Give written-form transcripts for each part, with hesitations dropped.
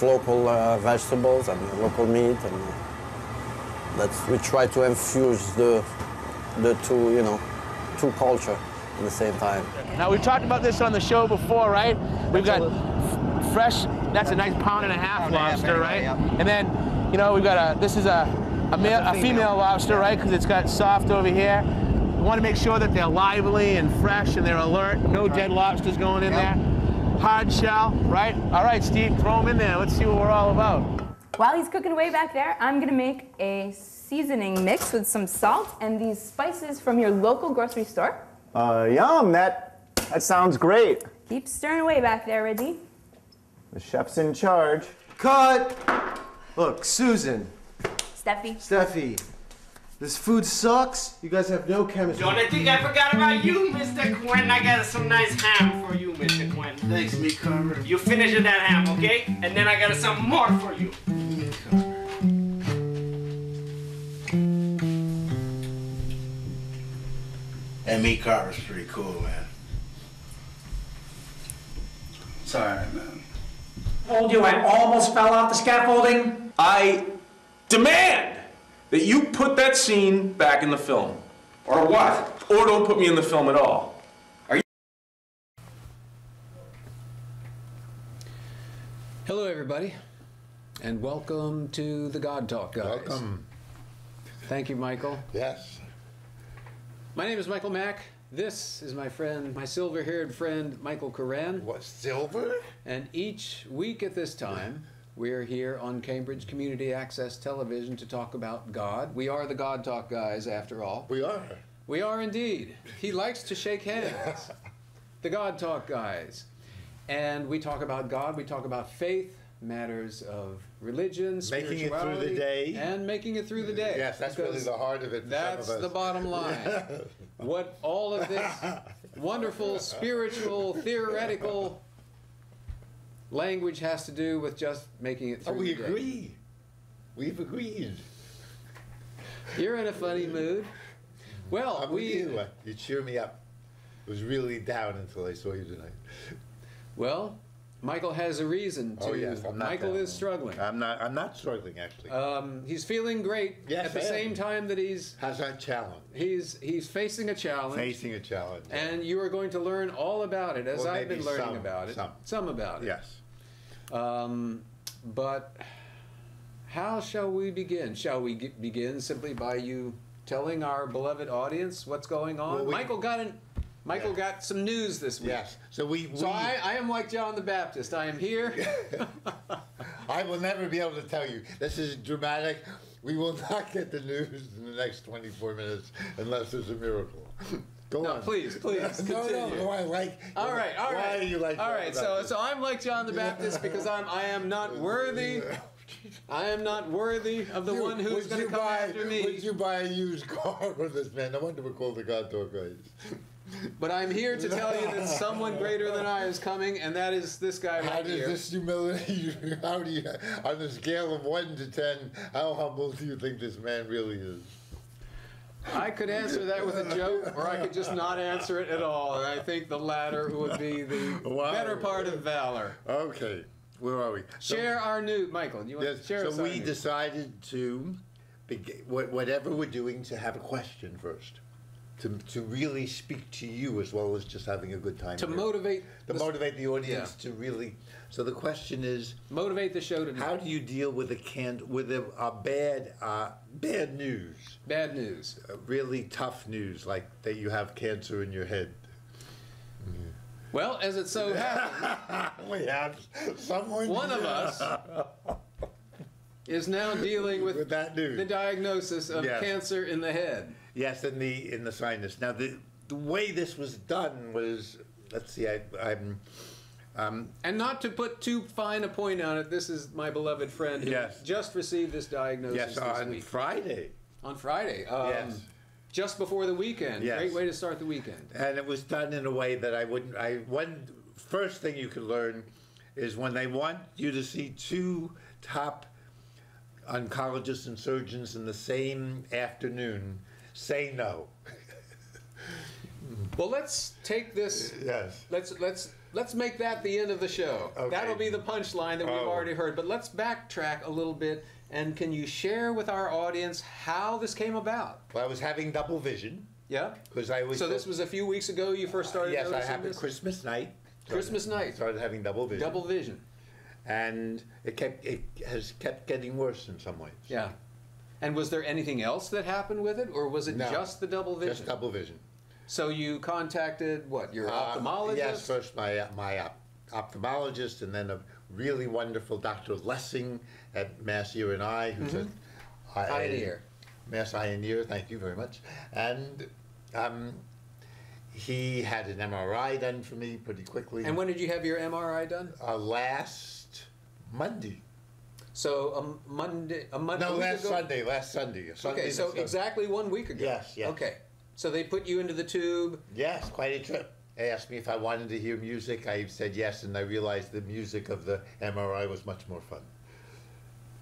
local vegetables and local meat, and we try to infuse the two, you know, two culture at the same time. Now we've talked about this on the show before, right? We've got fresh. That's a nice pound-and-a-half lobster, right? Yep. And then, you know, we've got this is a female lobster, right? Because it's got soft over here. We want to make sure that they're lively and fresh and they're alert. No dead lobsters going in there. Hard shell, right? All right, Steve, throw them in there. Let's see what we're all about. While he's cooking away back there, I'm going to make a seasoning mix with some salt and these spices from your local grocery store. Yum, that sounds great. Keep stirring away back there, Reggie. The chef's in charge. Cut! Look, Susan. Steffi, this food sucks. You guys have no chemistry. Don't think I forgot about you, Mr. Quinn. I got some nice ham for you, Mr. Quinn. Thanks, me, Carver. You finish that ham, okay? And then I got some more for you. And meat Carver's pretty cool, man. It's alright, man. Told you I almost fell off the scaffolding. I demand that you put that scene back in the film. Or what? Or don't put me in the film at all. Are you? Hello, everybody, and welcome to the God Talk, guys. Welcome. Thank you, Michael. Yes. My name is Michael Mack. This is my friend, my silver-haired friend, Michael Koran. What, silver? And each week at this time, we're here on Cambridge Community Access Television to talk about God. We are the God Talk guys, after all. We are. We are indeed. He likes to shake hands. The God Talk guys. And we talk about God, we talk about faith, matters of religion, making it spirituality. through the day. And making it through the day. Yes, that's really the heart of it. That's the bottom line. What all of this wonderful, spiritual, theoretical language has to do with just making it through the day. We agree. We've agreed. You're in a funny mood. Well, you cheer me up. I was really down until I saw you tonight. Well, Michael has a reason to. Oh, yes, I'm not Michael down. is struggling. I'm not struggling, actually. He's feeling great. Yes, at the same time that he's has a challenge. He's facing a challenge. Facing a challenge. And you are going to learn all about it, as I've been learning about it. Some about it. Yes. But how shall we begin? Shall we begin simply by you telling our beloved audience what's going on? Well, Michael got some news this week. Yes. So I am like John the Baptist. I am here. I will never be able to tell you. This is dramatic. We will not get the news in the next 24 minutes unless there's a miracle. Go on. Please, continue. No, I like. All right. Why do you like? All right. So I'm like John the Baptist because I am not worthy. I am not worthy of the one who's going to come after me. Would you buy a used car for this man? No wonder we're called the God Talk guys. But I'm here to tell you that someone greater than I is coming, and that is this guy right here. How does this humility, how do you, on a scale of 1 to 10, how humble do you think this man really is? I could answer that with a joke, or I could just not answer it at all, and I think the latter would be the better part of valor. Okay, where are we? Share our news, Michael. Do you want to share? So we decided to, whatever we're doing, to have a question first. To really speak to you as well as just having a good time. To motivate the audience to really. So the question is, motivate the show to. How do you deal with bad news? Bad news. Really tough news, like that you have cancer in your head. Well, as it so happens, we have someone. One of us is now dealing with that news. The diagnosis of cancer in the head. Yes, in the sinus. Now the way this was done was, let's see, and not to put too fine a point on it, this is my beloved friend who just received this diagnosis this week. Friday. On Friday. Yes. Just before the weekend. Yes. Great way to start the weekend. And it was done in a way that one first thing you can learn is when they want you to see two top oncologists and surgeons in the same afternoon, say no. Well, let's take this. Yes. Let's let's make that the end of the show. Okay. That'll be the punchline that we've already heard. But let's backtrack a little bit. And can you share with our audience how this came about? Well, I was having double vision. Yeah? Because I was. So this was a few weeks ago you first started yes, I noticing happened this? Christmas night. Christmas night. Started having double vision. Double vision. And it has kept getting worse in some ways. Yeah. And was there anything else that happened with it, or was it No, just the double vision? Just double vision. So you contacted what, your ophthalmologist? Yes, first my ophthalmologist, and then a really wonderful Dr. Lessing at Mass Ear and Eye, who's Eye and Ear. Mass Eye and Ear. Thank you very much. And he had an MRI done for me pretty quickly. And when did you have your MRI done? Last Monday. So Monday. No, last Sunday. Last Sunday. Okay, so exactly 1 week ago. Yes, yes. Okay, so they put you into the tube. Yes, quite a trip. They asked me if I wanted to hear music. I said yes, and I realized the music of the MRI was much more fun.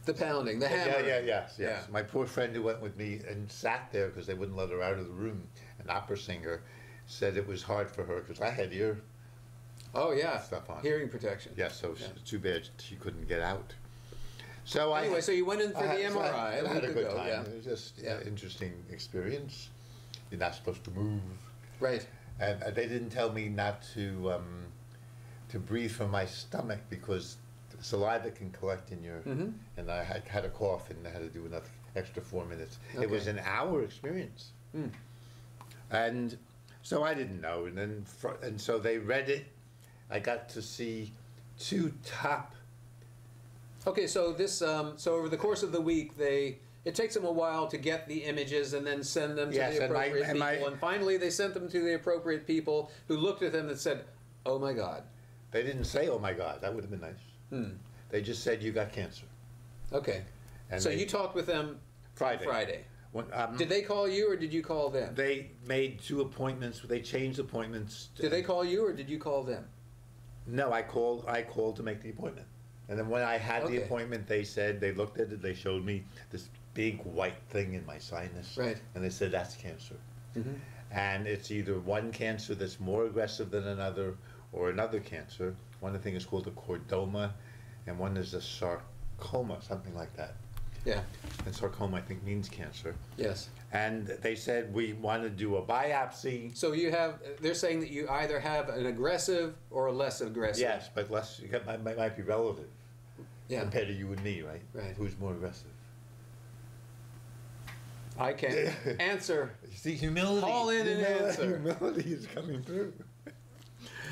The pounding, the hammer. Yes. Yeah. My poor friend who went with me and sat there because they wouldn't let her out of the room, an opera singer, said it was hard for her because I had ear stuff on. Hearing protection. Yes, so it's too bad she couldn't get out. So anyway, so you went in for the MRI. I had a good time. Yeah. It was just an interesting experience. You're not supposed to move. Right. And they didn't tell me not to breathe from my stomach because the saliva can collect in your. And I had a cough and I had to do another extra 4 minutes. Okay. It was an hour experience. And so I didn't know. And so they read it. I got to see 2 top. Okay, so this so over the course of the week it takes them a while to get the images and then send them to the appropriate people. And finally they sent them to the appropriate people who looked at them and said, "Oh my God." They didn't say, "Oh my God." That would have been nice. They just said, "You got cancer." Okay. And so you talked with them Friday. When, did they call you or did you call them? They made 2 appointments. They changed appointments. Did they call you or did you call them? No, I called to make the appointment. And then when I had the appointment, they said, they looked at it, they showed me this big white thing in my sinus. Right. And they said, that's cancer. And it's either one cancer that's more aggressive than another or another cancer. One thing is called a chordoma and one is a sarcoma, something like that. Yeah. And sarcoma, I think, means cancer. Yes. And they said, we want to do a biopsy. So they're saying that you either have an aggressive or a less aggressive. Yes, but less, might be relative. Yeah. Compared to you and me, right? Right. Who's more aggressive? I can't answer. See, humility. Call in and answer. Humility is coming through.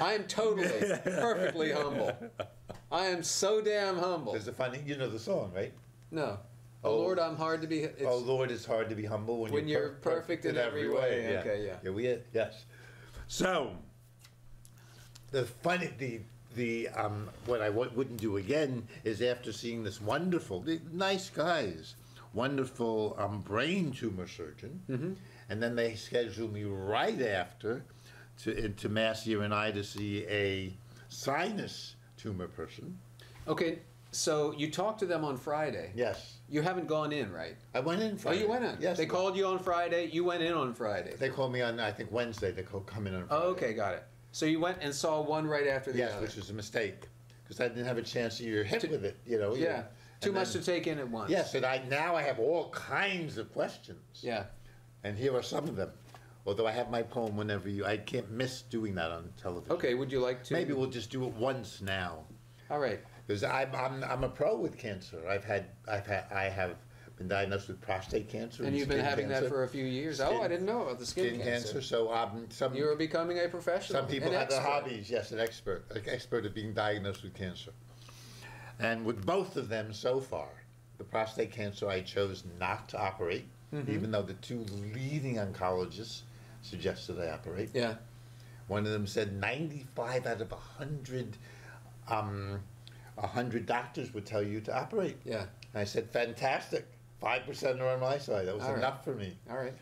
I am totally, perfectly humble. I am so damn humble. There's a funny, you know the song, right? No. Oh Lord, I'm hard to be. Oh Lord, it's hard to be humble when you're perfect in every way. Yeah. Okay, yeah. Yes. So, the funny, what I wouldn't do again is after seeing this wonderful, nice guys, wonderful brain tumor surgeon, and then they scheduled me right after to Mass Ear and Eye to see a sinus tumor person. Okay, so you talked to them on Friday. Yes. You haven't gone in, right? I went in Friday. Oh, you went in? Yes. They called you on Friday, you went in on Friday. They called me on, I think, Wednesday. They come in on Friday. Oh, okay, got it. So you went and saw one right after the other. Yes, which was a mistake. Because I didn't have a chance to get hit with it, you know. Yeah, too much to take in at once. Yes, and now I have all kinds of questions. Yeah. And here are some of them. Although I have my poem whenever I can't miss doing that on television. Okay, would you like to? Maybe we'll just do it once now. All right. Because I'm a pro with cancer. I have been diagnosed with prostate cancer. And you've been having that for a few years. I didn't know about the skin cancer. So you're becoming a professional. Some people have their hobbies. Yes, an expert at being diagnosed with cancer. And with both of them so far, the prostate cancer I chose not to operate, even though the 2 leading oncologists suggested I operate. Yeah. One of them said 95 out of 100 doctors would tell you to operate. Yeah. And I said, fantastic. 5% are on my side. That was enough for me. All right.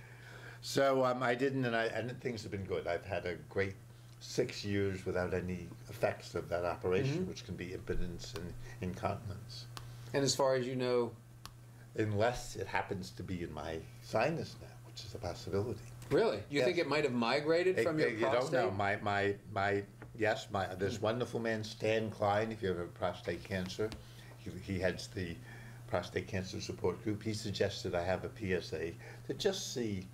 So I didn't, and things have been good. I've had a great 6 years without any effects of that operation, which can be impotence and incontinence. And as far as you know? Unless it happens to be in my sinus now, which is a possibility. Really? You think it might have migrated from your prostate? You don't know. Yes, this wonderful man, Stan Klein, if you have prostate cancer, he heads the prostate cancer support group. He suggested I have a PSA to just see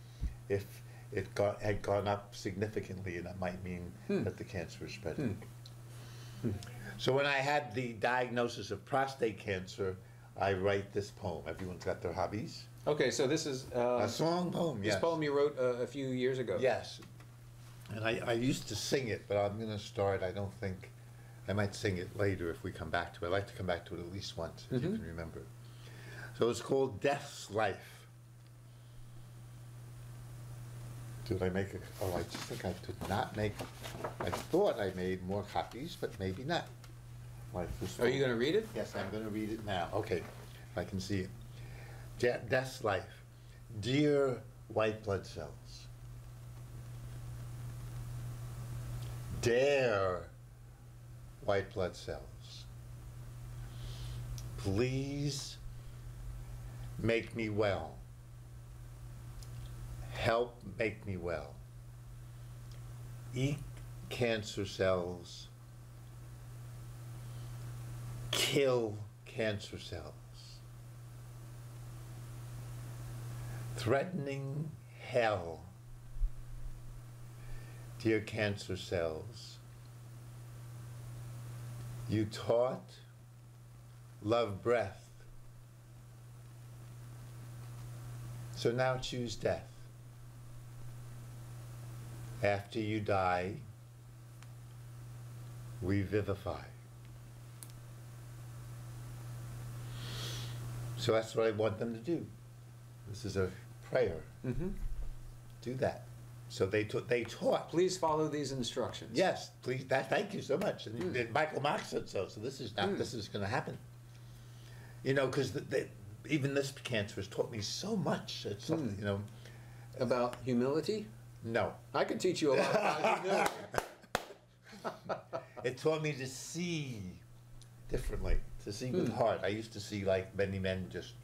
if it had gone up significantly, and that might mean that the cancer is spreading. So when I had the diagnosis of prostate cancer, I write this poem. Everyone's got their hobbies. Okay, so this is a song poem. This poem you wrote a few years ago. Yes, and I used to sing it, but I'm going to start. I don't think I might sing it later if we come back to it. I like to come back to it at least once, if you can remember it. So it's called Death's Life. Did I make it? Oh, I just think I did not make. I thought I made more copies, but maybe not. Are you going to read it? Yes, I'm going to read it now. Okay, if I can see it. Death's Life. Dear white blood cells, dear white blood cells, please make me well. Help make me well. Eat cancer cells. Kill cancer cells. Threatening hell. Dear cancer cells, you taught love breath. So now choose death. After you die, we vivify. So that's what I want them to do. This is a prayer. Do that. So they taught. Please follow these instructions. Yes, please. Thank you so much. And Michael Mack said so. So this is not. This is going to happen. You know, because even this cancer has taught me so much. It's something, you know, about humility. No, I could teach you a lot about humility. It taught me to see differently, to see with heart. I used to see like many men just.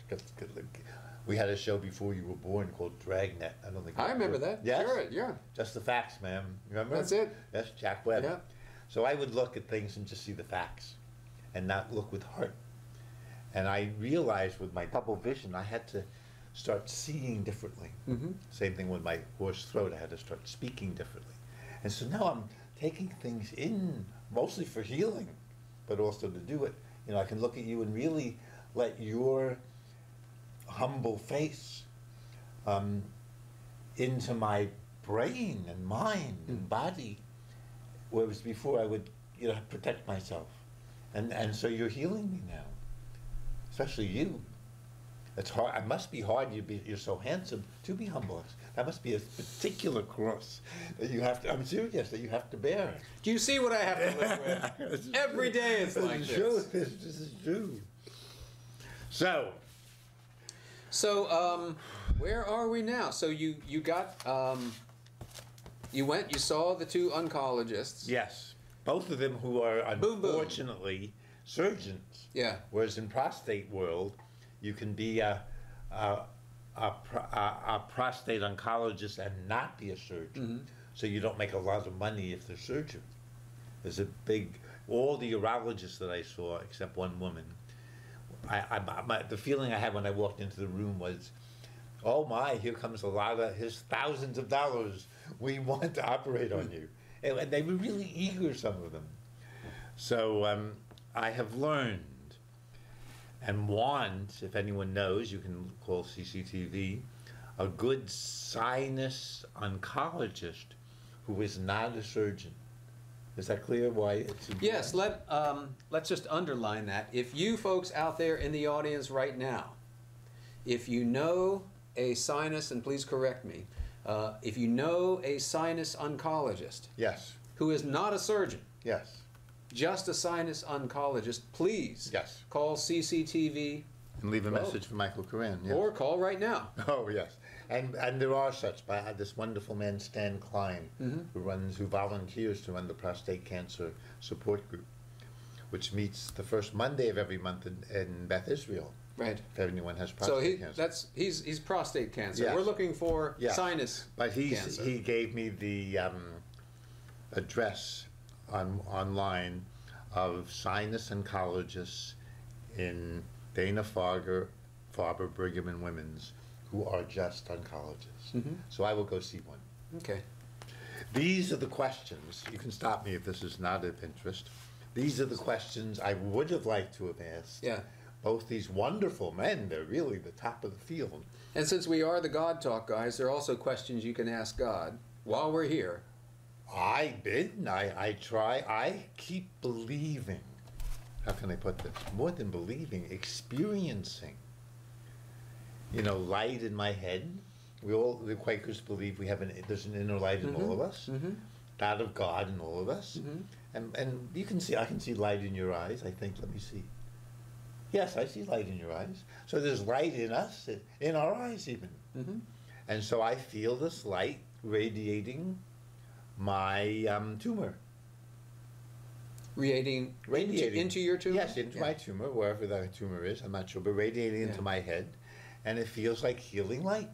We had a show before you were born called Dragnet. I don't think I remember that. Yes? Sure, yeah. Just the facts, ma'am. Remember? That's it. Yes, Jack Webb. Yeah. So I would look at things and just see the facts, and not look with heart. And I realized with my double vision, I had to start seeing differently. Same thing with my hoarse throat. I had to start speaking differently. And so now I'm taking things in, mostly for healing, but also to do it. You know, I can look at you and really let your humble face into my brain and mind and body, whereas before I would, you know, protect myself. And so you're healing me now, especially you. It's hard. It must be hard. You're so handsome to be humble. That must be a particular cross that you have to. I'm serious, that you have to bear. Do you see what I have to live with? Every day it's like this. This is true. So, where are we now? So you got you went. You saw the two oncologists. Yes, both of them who are unfortunately surgeons. Yeah. Whereas in prostate world, you can be a prostate oncologist and not be a surgeon. So you don't make a lot of money if they're surgeons. There's a big, all the urologists that I saw, except one woman, the feeling I had when I walked into the room was, oh my, here comes a lot of his thousands of dollars. We want to operate on you. And they were really eager, some of them. So I have learned and want, if anyone knows, you can call CCTV, a good sinus oncologist who is not a surgeon. Is that clear why it's important? Yes, let's just underline that. If you folks out there in the audience right now, if you know a sinus, and please correct me, if you know a sinus oncologist, yes, who is not a surgeon, yes, just a sinus oncologist, please call CCTV. And leave a message for Michael Koran. Yes. Or call right now. Oh, yes. And there are such. By this wonderful man, Stan Klein, who volunteers to run the prostate cancer support group, which meets the first Monday of every month in Beth Israel. Right. If anyone has prostate cancer. So he's prostate cancer. Yes. We're looking for sinus But cancer. He gave me the address online of sinus oncologists in Dana-Farber, Brigham and Women's who are just oncologists. So I will go see one. Okay. These are the questions. You can stop me if this is not of interest. These are the questions I would have liked to have asked. Yeah. Both these wonderful men, they're really the top of the field. And since we are the God Talk guys, there are also questions you can ask God while we're here. I try. I keep believing. How can I put this? More than believing, experiencing. You know, light in my head. The Quakers believe there's an inner light in all of us, that of God in all of us. And you can see, I can see light in your eyes, I think. Let me see. Yes, I see light in your eyes. So there's light in us, in our eyes even. And so I feel this light radiating my tumor. Radiating into your tumor? Yes, into my tumor, wherever that tumor is, I'm not sure, but radiating into my head. And it feels like healing light.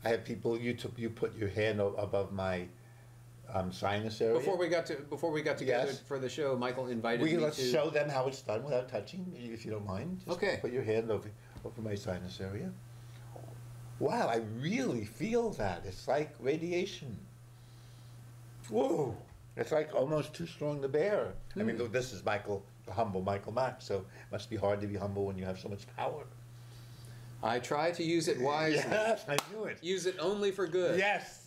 I have people, you put your hand above my sinus area. Before we got together for the show, Michael invited me to... Let's show them how it's done without touching, if you don't mind. Just put your hand over my sinus area. Wow, I really feel that. It's like radiation. Whoa. It's like almost too strong to bear. I mean, this is the humble Michael Mack, so it must be hard to be humble when you have so much power. I try to use it wisely. Yes, I knew it. Use it only for good. Yes,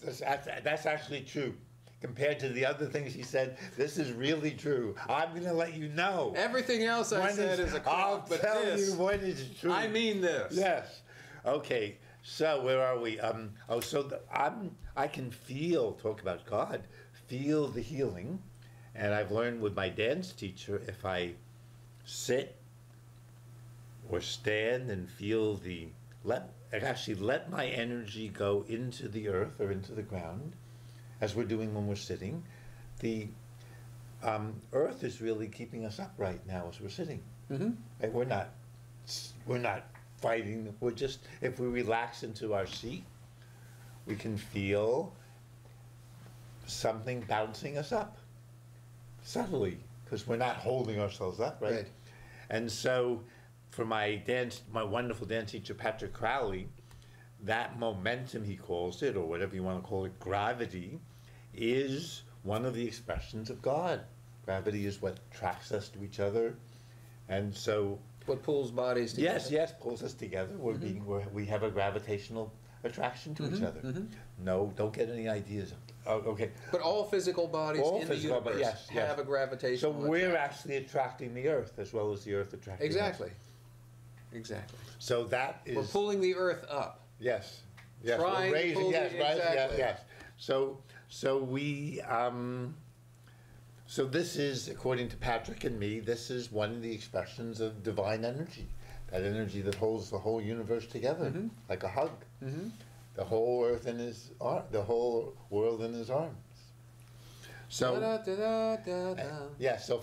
that's actually true. Compared to the other things he said, this is really true. I'm going to let you know. Everything else I said is a crock, but I'll tell you when it's true. I mean this. Yes. Okay, so where are we? I can talk about God, feel the healing. And I've learned with my dance teacher, if I sit or stand and feel let my energy go into the earth or into the ground, as we're doing when we're sitting. The earth is really keeping us up right now as we're sitting. Right? We're not fighting. We're just, if we relax into our seat, we can feel something bouncing us up subtly, because we're not holding ourselves up, right? And so for my wonderful dance teacher, Patrick Crowley, that momentum, he calls it, or whatever you want to call it, gravity, is one of the expressions of God. Gravity is what attracts us to each other. And so... what pulls bodies together. Yes, pulls us together. We have a gravitational attraction to each other. No, don't get any ideas. Okay. But all physical bodies in the universe have a gravitational attraction. So we're actually attracting the earth as well as the earth attracting us. Exactly. So that is... we're pulling the earth up. Yes. Trying we're raising, to pull yes. So we... so this is, according to Patrick and me, this is one of the expressions of divine energy. That energy that holds the whole universe together, like a hug. The whole earth in his arm, the whole world in his arms. So so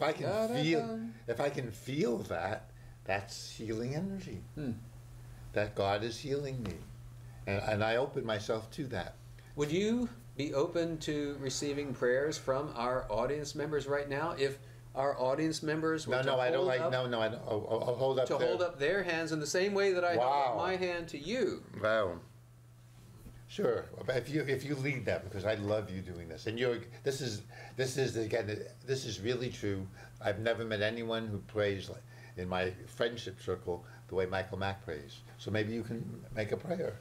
if I can feel that, that's healing energy. That God is healing me, and I open myself to that. Would you be open to receiving prayers from our audience members right now? If our audience members were I don't like. No, I don't. I'll hold up. Hold up their hands in the same way that I held up my hand to you. Wow. Sure, if you lead them, because I love you doing this, and this is really true. I've never met anyone who prays in my friendship circle the way Michael Mack prays. So maybe you can make a prayer,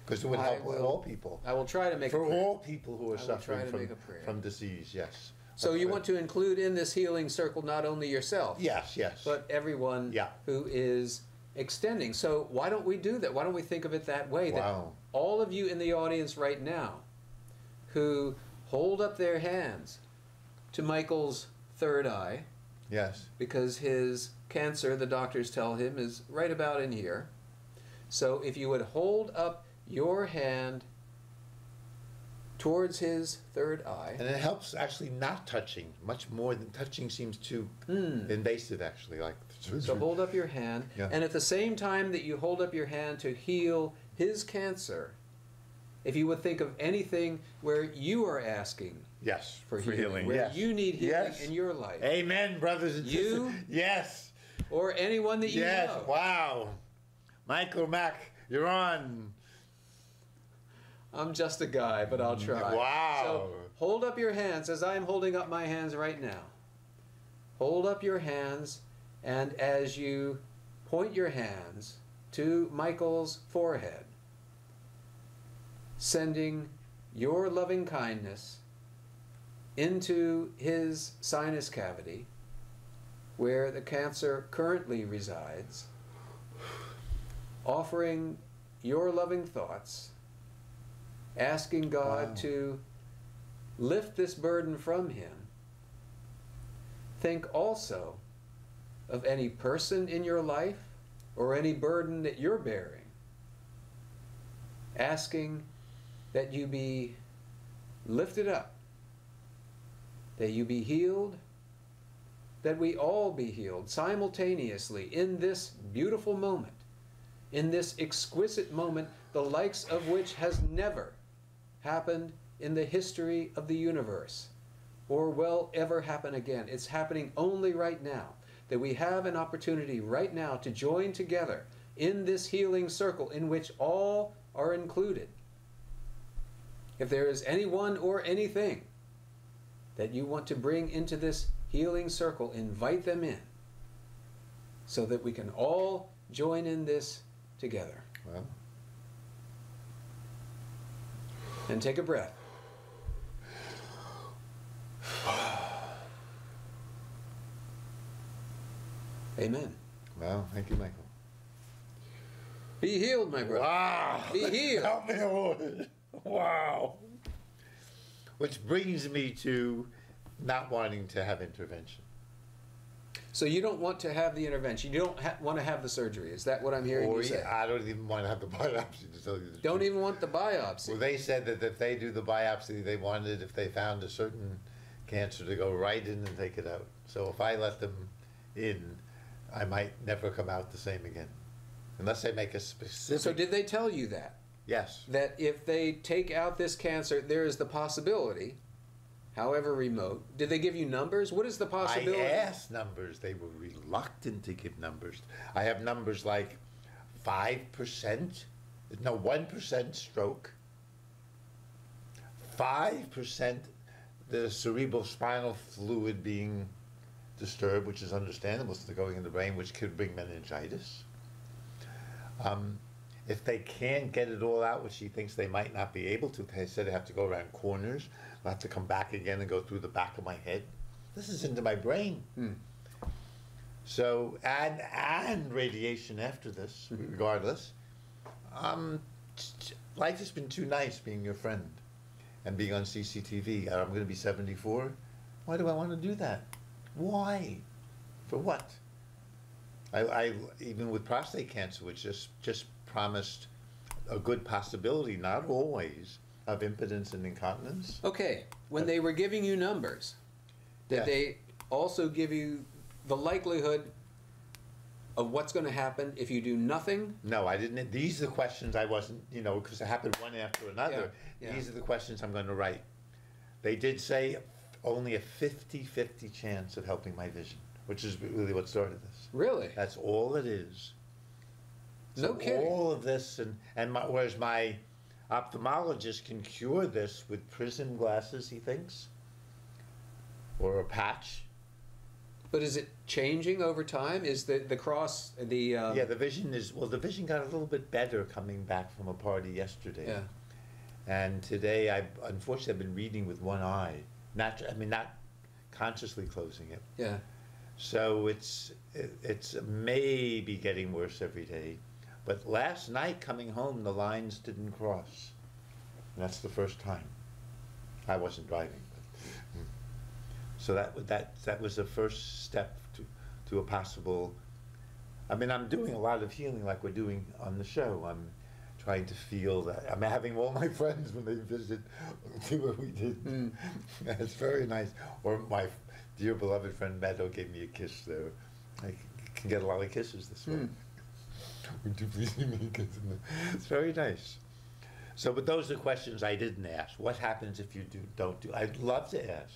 because it would help all people. I will try to make for all people who are suffering from disease. Yes. So you want to include in this healing circle not only yourself, yes, but everyone who is extending. So why don't we do that? Why don't we think of it that way? That all of you in the audience right now who hold up their hands to Michael's third eye, because his cancer, the doctors tell him, is right about in here. So if you would hold up your hand towards his third eye. And it helps actually not touching, much more than touching seems too invasive actually. So hold up your hand, and at the same time that you hold up your hand to heal his cancer, if you would think of anything where you are asking Yes, for for healing. healing, Where yes. you need healing Yes. in your life. Amen, brothers and You? sisters. Yes. Or anyone that you Yes. know. Wow. Michael Mack, you're on. I'm just a guy, but I'll try. Wow. So hold up your hands as I'm holding up my hands right now. Hold up your hands, and as you point your hands to Michael's forehead, sending your loving kindness into his sinus cavity, where the cancer currently resides, offering your loving thoughts, asking God to lift this burden from him. Think also of any person in your life or any burden that you're bearing, asking that you be lifted up, that you be healed, that we all be healed simultaneously in this beautiful moment, in this exquisite moment, the likes of which has never happened in the history of the universe, or will ever happen again. It's happening only right now, that we have an opportunity right now to join together in this healing circle in which all are included. If there is anyone or anything that you want to bring into this healing circle, invite them in so that we can all join in this together. Well. And take a breath. Amen. Well, thank you, Michael. Be healed, my brother. Wow. Be healed. Help me, Lord. Wow. Which brings me to not wanting to have intervention. So you don't want to have the intervention. You don't want to have the surgery. Is that what I'm hearing you say? I don't even want to have the biopsy, to tell you the truth. Don't even want the biopsy. Well, they said that if they do the biopsy, they wanted, if they found a certain cancer, to go right in and take it out. So if I let them in, I might never come out the same again. Unless they make a specific... So did they tell you that? Yes. That if they take out this cancer, there is the possibility, however remote. Did they give you numbers? What is the possibility? I asked numbers. They were reluctant to give numbers. I have numbers like 5%, no, 1% stroke, 5% the cerebral spinal fluid being disturbed, which is understandable, so they're going in the brain, which could bring meningitis. If they can't get it all out, which she thinks they might not be able to, they said they have to go around corners. They'll have to come back again and go through the back of my head. This is into my brain. So, and radiation after this, regardless. Life has been too nice being your friend and being on CCTV. I'm going to be 74. Why do I want to do that? Why? For what? I even with prostate cancer, which just promised a good possibility, not always, of impotence and incontinence. Okay, when they were giving you numbers, did they also give you the likelihood of what's going to happen if you do nothing? No, I didn't. These are the questions I wasn't, because it happened one after another. Yeah. These are the questions I'm going to write. They did say only a 50-50 chance of helping my vision, which is really what started this. Really? That's all it is. So No kidding. all of this, whereas my ophthalmologist can cure this with prism glasses, he thinks, or a patch. But is it changing over time? Is the cross, the... Yeah, the vision is, well, the vision got a little bit better coming back from a party yesterday. Yeah. And today, unfortunately, I've been reading with one eye. Not consciously closing it. Yeah. So it's maybe getting worse every day. But last night coming home, the lines didn't cross. And that's the first time. I wasn't driving. But, so that was the first step to a possible. I mean, I'm doing a lot of healing, like we're doing on the show. I'm trying to feel that. I'm having all my friends when they visit see what we did. It's very nice. Or my dear beloved friend Meadow gave me a kiss there. I can get a lot of kisses this way. Would you please give me a kiss? It's very nice. So, but those are questions I didn't ask. What happens if you don't do? I'd love to ask.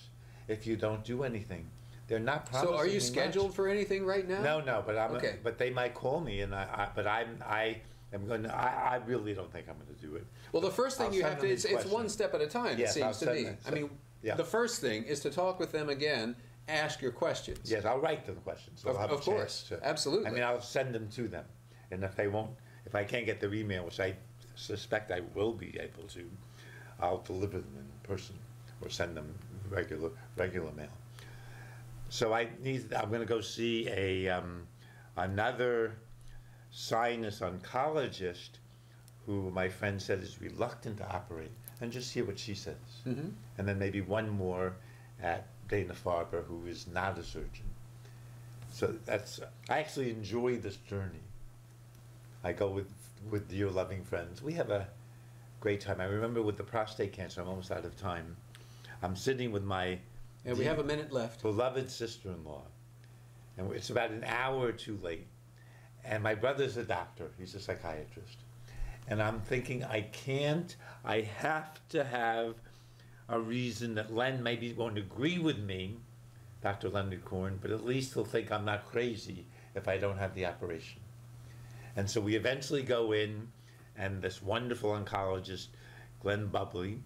If you don't do anything, they're not promising. So, are you much. scheduled for anything right now? No, but I'm. Okay. But they might call me, and I am going to. I really don't think I'm going to do it. Well, the first thing you have to. It's one step at a time. Yes, it seems to me. I mean, yeah. The first thing is to talk with them again. Ask your questions. Yes, I'll write them questions. So of course, absolutely. I mean, I'll send them to them, and if they won't, if I can't get their email, which I suspect I will be able to, I'll deliver them in person or send them regular mail. So I'm going to go see another sinus oncologist who my friend said is reluctant to operate, and just hear what she says. Mm-hmm. And then maybe one more at Dana-Farber who is not a surgeon. So I actually enjoy this journey. I go with dear loving friends. We have a great time. I remember with the prostate cancer, I'm almost out of time. I'm sitting with my we have a minute left. Beloved sister-in-law. And it's about an hour or two late. And my brother's a doctor. He's a psychiatrist. And I'm thinking, I have to have a reason that Len maybe won't agree with me, Dr. Leonard Koren, but at least he'll think I'm not crazy if I don't have the operation. And so we eventually go in, and this wonderful oncologist, Glenn Bubley,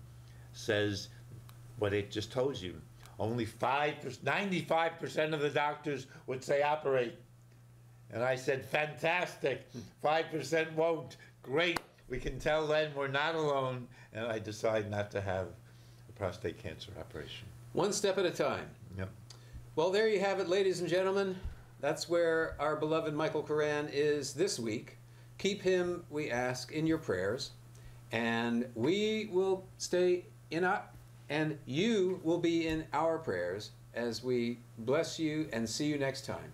says what I just told you. Only 95% of the doctors would say operate. And I said, fantastic, 5% won't. Great, we can tell Len we're not alone. And I decide not to have a prostate cancer operation. One step at a time. Yep. Well, there you have it, ladies and gentlemen. That's where our beloved Michael Koran is this week. Keep him, we ask, in your prayers. And we will stay in our, and you will be in our prayers as we bless you and see you next time.